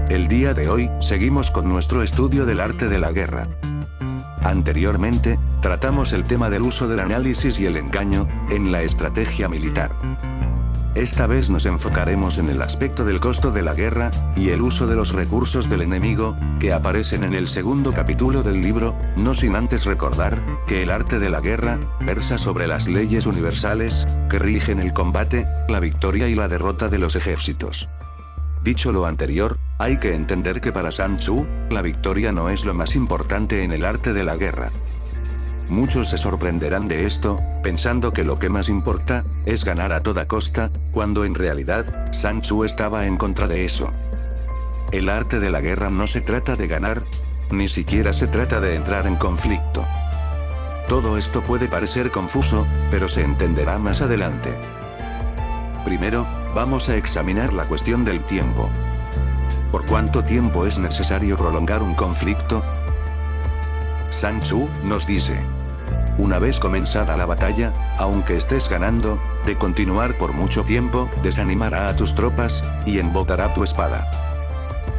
El día de hoy, seguimos con nuestro estudio del arte de la guerra. Anteriormente, tratamos el tema del uso del análisis y el engaño, en la estrategia militar. Esta vez nos enfocaremos en el aspecto del costo de la guerra, y el uso de los recursos del enemigo, que aparecen en el segundo capítulo del libro, no sin antes recordar, que el arte de la guerra, versa sobre las leyes universales, que rigen el combate, la victoria y la derrota de los ejércitos. Dicho lo anterior, hay que entender que para Sun Tzu, la victoria no es lo más importante en el arte de la guerra. Muchos se sorprenderán de esto, pensando que lo que más importa, es ganar a toda costa, cuando en realidad, Sun Tzu estaba en contra de eso. El arte de la guerra no se trata de ganar, ni siquiera se trata de entrar en conflicto. Todo esto puede parecer confuso, pero se entenderá más adelante. Primero, vamos a examinar la cuestión del tiempo. ¿Por cuánto tiempo es necesario prolongar un conflicto? Sun Tzu nos dice: una vez comenzada la batalla, aunque estés ganando, de continuar por mucho tiempo, desanimará a tus tropas, y embotará tu espada.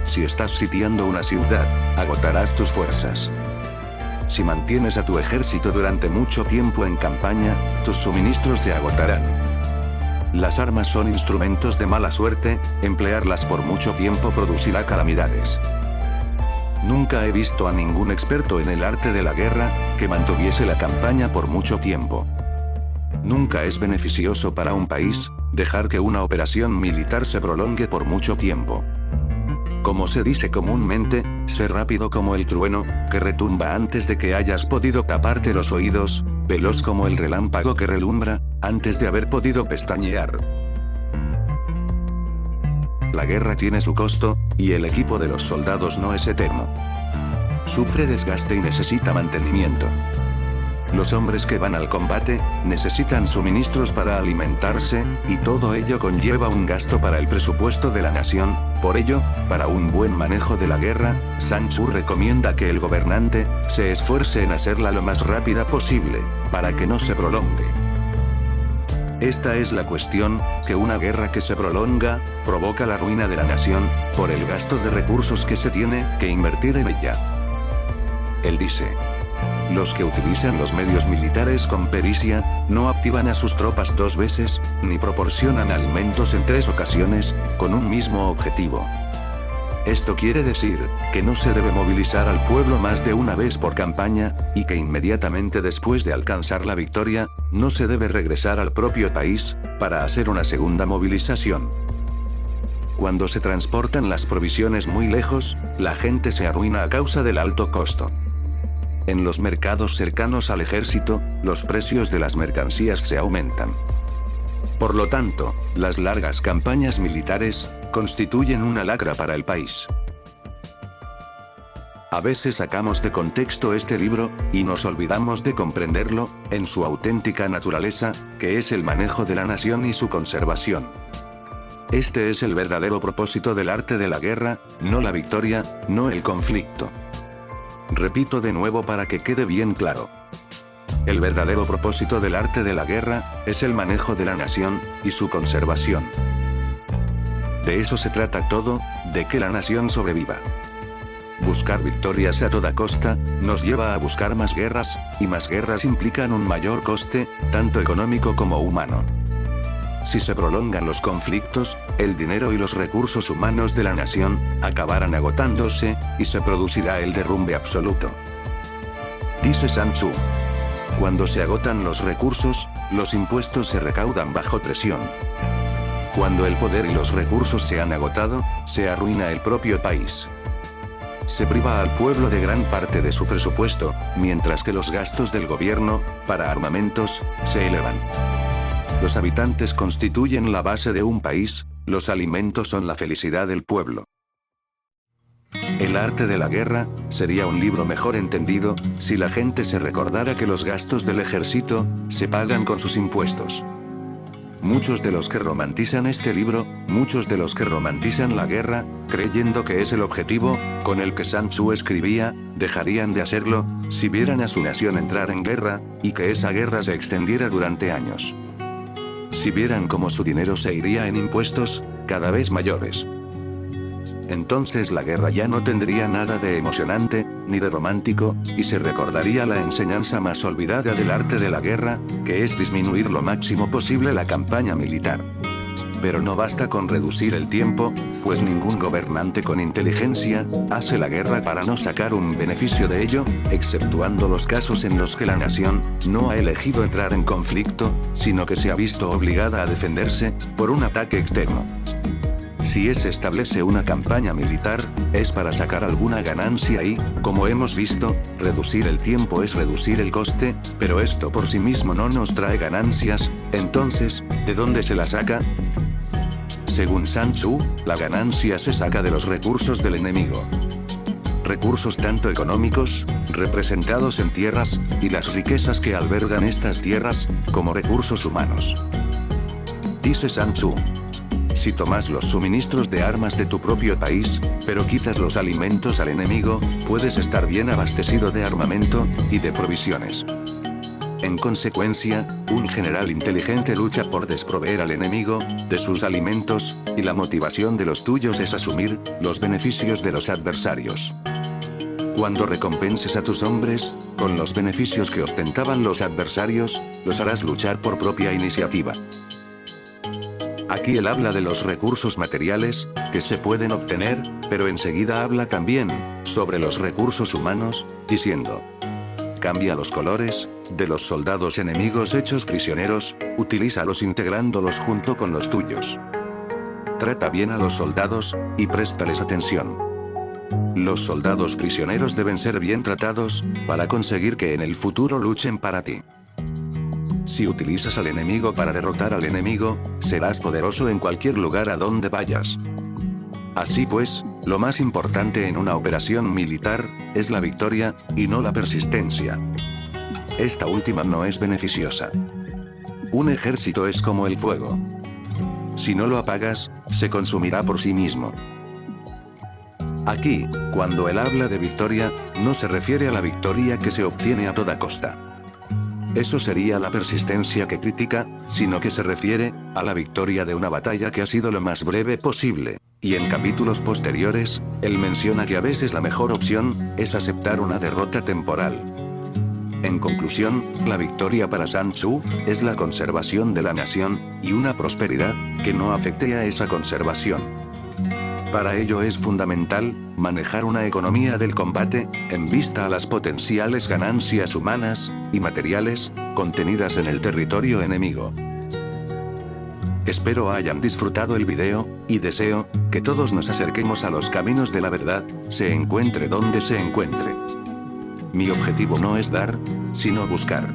Si estás sitiando una ciudad, agotarás tus fuerzas. Si mantienes a tu ejército durante mucho tiempo en campaña, tus suministros se agotarán. Las armas son instrumentos de mala suerte, emplearlas por mucho tiempo producirá calamidades. Nunca he visto a ningún experto en el arte de la guerra, que mantuviese la campaña por mucho tiempo. Nunca es beneficioso para un país, dejar que una operación militar se prolongue por mucho tiempo. Como se dice comúnmente, sé rápido como el trueno, que retumba antes de que hayas podido taparte los oídos, veloz como el relámpago que relumbra, antes de haber podido pestañear. La guerra tiene su costo, y el equipo de los soldados no es eterno. Sufre desgaste y necesita mantenimiento. Los hombres que van al combate, necesitan suministros para alimentarse, y todo ello conlleva un gasto para el presupuesto de la nación. Por ello, para un buen manejo de la guerra, Sun Tzu recomienda que el gobernante, se esfuerce en hacerla lo más rápida posible, para que no se prolongue. Esta es la cuestión, que una guerra que se prolonga, provoca la ruina de la nación, por el gasto de recursos que se tiene que invertir en ella. Él dice: los que utilizan los medios militares con pericia, no activan a sus tropas 2 veces, ni proporcionan alimentos en 3 ocasiones, con un mismo objetivo. Esto quiere decir, que no se debe movilizar al pueblo más de una vez por campaña, y que inmediatamente después de alcanzar la victoria, no se debe regresar al propio país, para hacer una segunda movilización. Cuando se transportan las provisiones muy lejos, la gente se arruina a causa del alto costo. En los mercados cercanos al ejército, los precios de las mercancías se aumentan. Por lo tanto, las largas campañas militares, constituyen una lacra para el país. A veces sacamos de contexto este libro, y nos olvidamos de comprenderlo, en su auténtica naturaleza, que es el manejo de la nación y su conservación. Este es el verdadero propósito del arte de la guerra, no la victoria, no el conflicto. Repito de nuevo para que quede bien claro. El verdadero propósito del arte de la guerra, es el manejo de la nación, y su conservación. De eso se trata todo, de que la nación sobreviva. Buscar victorias a toda costa, nos lleva a buscar más guerras, y más guerras implican un mayor coste, tanto económico como humano. Si se prolongan los conflictos, el dinero y los recursos humanos de la nación, acabarán agotándose, y se producirá el derrumbe absoluto. Dice Sun Tzu: cuando se agotan los recursos, los impuestos se recaudan bajo presión. Cuando el poder y los recursos se han agotado, se arruina el propio país. Se priva al pueblo de gran parte de su presupuesto, mientras que los gastos del gobierno, para armamentos, se elevan. Los habitantes constituyen la base de un país, los alimentos son la felicidad del pueblo. El arte de la guerra, sería un libro mejor entendido, si la gente se recordara que los gastos del ejército, se pagan con sus impuestos. Muchos de los que romantizan este libro, muchos de los que romantizan la guerra, creyendo que es el objetivo, con el que Sun Tzu escribía, dejarían de hacerlo, si vieran a su nación entrar en guerra, y que esa guerra se extendiera durante años. Si vieran cómo su dinero se iría en impuestos, cada vez mayores. entonces la guerra ya no tendría nada de emocionante, ni de romántico, y se recordaría la enseñanza más olvidada del arte de la guerra, que es disminuir lo máximo posible la campaña militar. Pero no basta con reducir el tiempo, pues ningún gobernante con inteligencia hace la guerra para no sacar un beneficio de ello, exceptuando los casos en los que la nación no ha elegido entrar en conflicto, sino que se ha visto obligada a defenderse por un ataque externo. Si se establece una campaña militar, es para sacar alguna ganancia y, como hemos visto, reducir el tiempo es reducir el coste, pero esto por sí mismo no nos trae ganancias. Entonces, ¿de dónde se la saca? Según Sun Tzu, la ganancia se saca de los recursos del enemigo. Recursos tanto económicos, representados en tierras, y las riquezas que albergan estas tierras, como recursos humanos. Dice Sun Tzu: si tomas los suministros de armas de tu propio país, pero quitas los alimentos al enemigo, puedes estar bien abastecido de armamento y de provisiones. En consecuencia, un general inteligente lucha por desproveer al enemigo de sus alimentos, y la motivación de los tuyos es asumir los beneficios de los adversarios. Cuando recompenses a tus hombres con los beneficios que ostentaban los adversarios, los harás luchar por propia iniciativa. Aquí él habla de los recursos materiales que se pueden obtener, pero enseguida habla también sobre los recursos humanos, diciendo: cambia los colores de los soldados enemigos hechos prisioneros, utilízalos integrándolos junto con los tuyos. Trata bien a los soldados, y préstales atención. Los soldados prisioneros deben ser bien tratados, para conseguir que en el futuro luchen para ti. Si utilizas al enemigo para derrotar al enemigo, serás poderoso en cualquier lugar a donde vayas. Así pues, lo más importante en una operación militar es la victoria, y no la persistencia. Esta última no es beneficiosa. Un ejército es como el fuego. Si no lo apagas, se consumirá por sí mismo. Aquí, cuando él habla de victoria, no se refiere a la victoria que se obtiene a toda costa. Eso sería la persistencia que critica, sino que se refiere a la victoria de una batalla que ha sido lo más breve posible. Y en capítulos posteriores, él menciona que a veces la mejor opción es aceptar una derrota temporal. En conclusión, la victoria para Sun Tzu es la conservación de la nación, y una prosperidad que no afecte a esa conservación. Para ello es fundamental manejar una economía del combate, en vista a las potenciales ganancias humanas y materiales contenidas en el territorio enemigo. Espero hayan disfrutado el video, y deseo que todos nos acerquemos a los caminos de la verdad, se encuentre donde se encuentre. Mi objetivo no es dar, sino buscar.